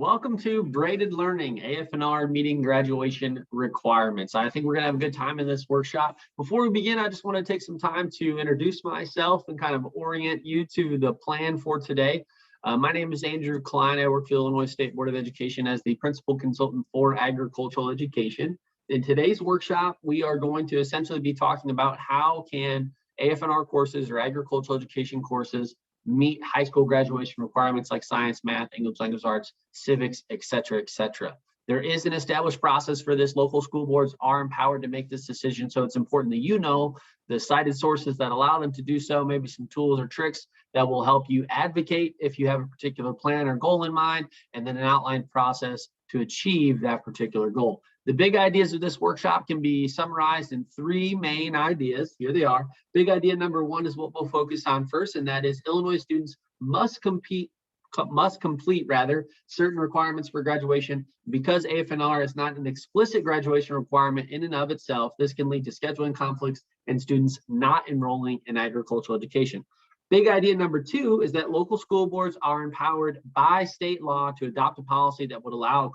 Welcome to Braided Learning, AF&R meeting graduation requirements. I think we're going to have a good time in this workshop. Before we begin, I just want to take some time to introduce myself and kind of orient you to the plan for today. My name is Andrew Klein. I work for the Illinois State Board of Education as the Principal Consultant for Agricultural Education. In today's workshop, we are going to essentially be talking about how can AF&R courses or agricultural education courses meet high school graduation requirements like science, math, English language arts, civics, et cetera, et cetera. There is an established process for this. Local school boards are empowered to make this decision, so it's important that you know the cited sources that allow them to do so, maybe some tools or tricks that will help you advocate if you have a particular plan or goal in mind, and then an outlined process to achieve that particular goal. The big ideas of this workshop can be summarized in three main ideas. Here they are. Big idea number one is what we'll focus on first, and that is Illinois students must complete certain requirements for graduation. Because AF&R is not an explicit graduation requirement in and of itself, this can lead to scheduling conflicts and students not enrolling in agricultural education. Big idea number two is that local school boards are empowered by state law to adopt a policy that would allow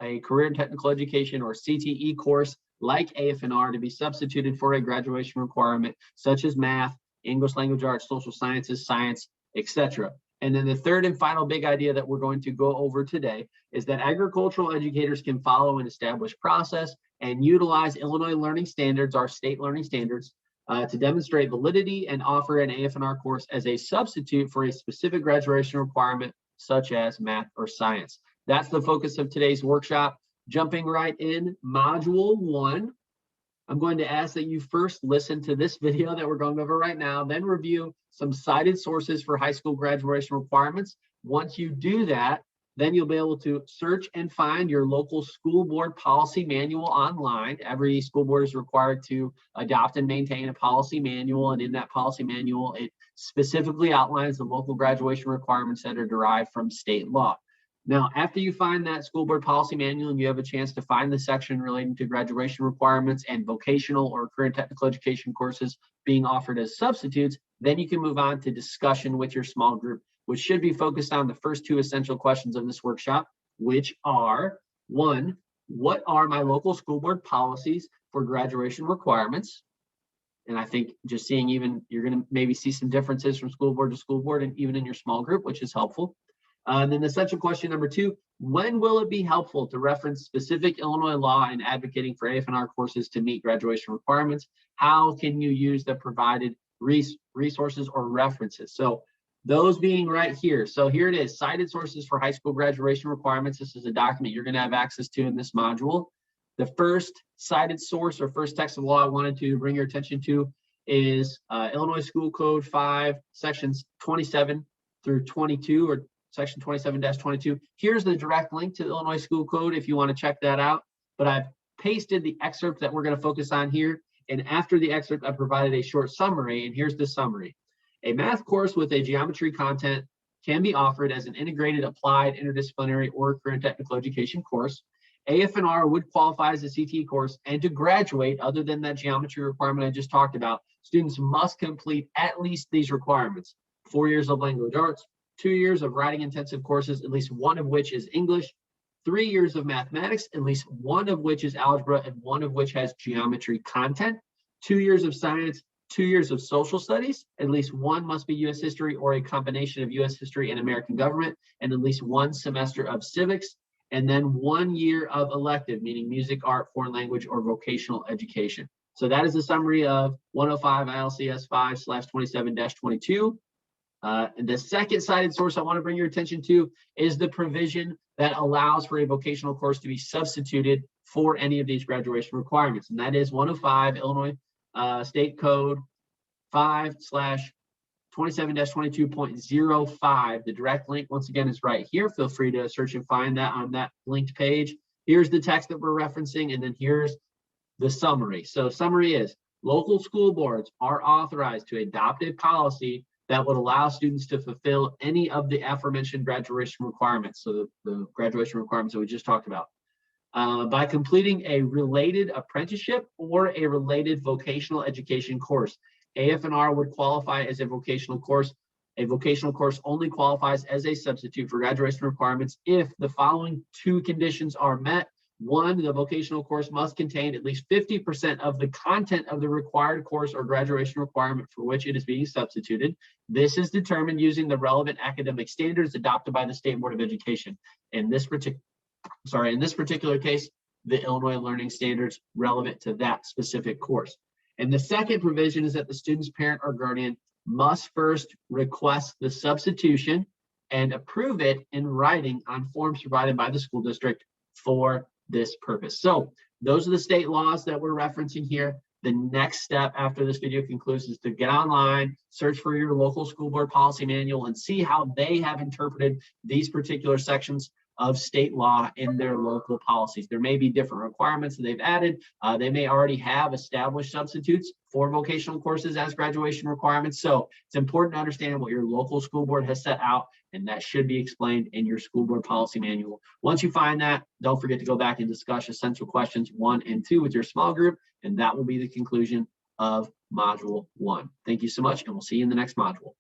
a career and technical education or CTE course like AF&R to be substituted for a graduation requirement such as math, English language arts, social sciences, science, etc. And then the third and final big idea that we're going to go over today is that agricultural educators can follow an established process and utilize Illinois learning standards, our state learning standards, to demonstrate validity and offer an AF&R course as a substitute for a specific graduation requirement such as math or science. That's the focus of today's workshop. Jumping right in, module one, I'm going to ask that you first listen to this video that we're going over right now, then review some cited sources for high school graduation requirements. Once you do that, then you'll be able to search and find your local school board policy manual online. Every school board is required to adopt and maintain a policy manual, and in that policy manual, it specifically outlines the local graduation requirements that are derived from state law. Now, after you find that school board policy manual and you have a chance to find the section relating to graduation requirements and vocational or career and technical education courses being offered as substitutes, then you can move on to discussion with your small group, which should be focused on the first two essential questions of this workshop, which are, one, what are my local school board policies for graduation requirements? And I think just seeing you're going to maybe see some differences from school board to school board and even in your small group, which is helpful. And then the essential question number two, when will it be helpful to reference specific Illinois law in advocating for AF&R courses to meet graduation requirements? How can you use the provided resources or references? So those being right here. So here it is, cited sources for high school graduation requirements. This is a document you're going to have access to in this module. The first cited source or first text of law I wanted to bring your attention to is Illinois School Code 5, sections 27 through 22, or section 27-22. Here's the direct link to the Illinois School Code if you want to check that out. But I've pasted the excerpt that we're going to focus on here. And after the excerpt, I provided a short summary. And here's the summary. A math course with a geometry content can be offered as an integrated, applied, interdisciplinary, or career and technical education course. AF&R would qualify as a CTE course, and to graduate, other than that geometry requirement I just talked about, students must complete at least these requirements: 4 years of language arts, 2 years of writing intensive courses, at least one of which is English, 3 years of mathematics, at least one of which is algebra, and one of which has geometry content, 2 years of science, 2 years of social studies, at least one must be U.S. history or a combination of U.S. history and American government, and at least one semester of civics, and then 1 year of elective, meaning music, art, foreign language, or vocational education. So that is a summary of 105 ILCS 5/27-22. And the second cited source I want to bring your attention to is the provision that allows for a vocational course to be substituted for any of these graduation requirements. And that is 105 Illinois State Code 5/27-22.05. The direct link, once again, is right here. Feel free to search and find that on that linked page. Here's the text that we're referencing, and then here's the summary. So summary is, local school boards are authorized to adopt a policy that would allow students to fulfill any of the aforementioned graduation requirements. So the graduation requirements that we just talked about. By completing a related apprenticeship or a related vocational education course. AF&R would qualify as a vocational course A vocational course only qualifies as a substitute for graduation requirements if the following two conditions are met. One, the vocational course must contain at least 50% of the content of the required course or graduation requirement for which it is being substituted. This is determined using the relevant academic standards adopted by the State Board of Education. In this particular case, the Illinois Learning Standards relevant to that specific course. And the second provision is that the student's parent or guardian must first request the substitution and approve it in writing on forms provided by the school district for this purpose. So those are the state laws that we're referencing here. The next step after this video concludes is to get online, search for your local school board policy manual, and see how they have interpreted these particular sections of state law in their local policies. There may be different requirements that they've added. They may already have established substitutes for vocational courses as graduation requirements. So it's important to understand what your local school board has set out, and that should be explained in your school board policy manual. Once you find that, don't forget to go back and discuss essential questions 1 and 2 with your small group, and that will be the conclusion of module 1. Thank you so much, and we'll see you in the next module.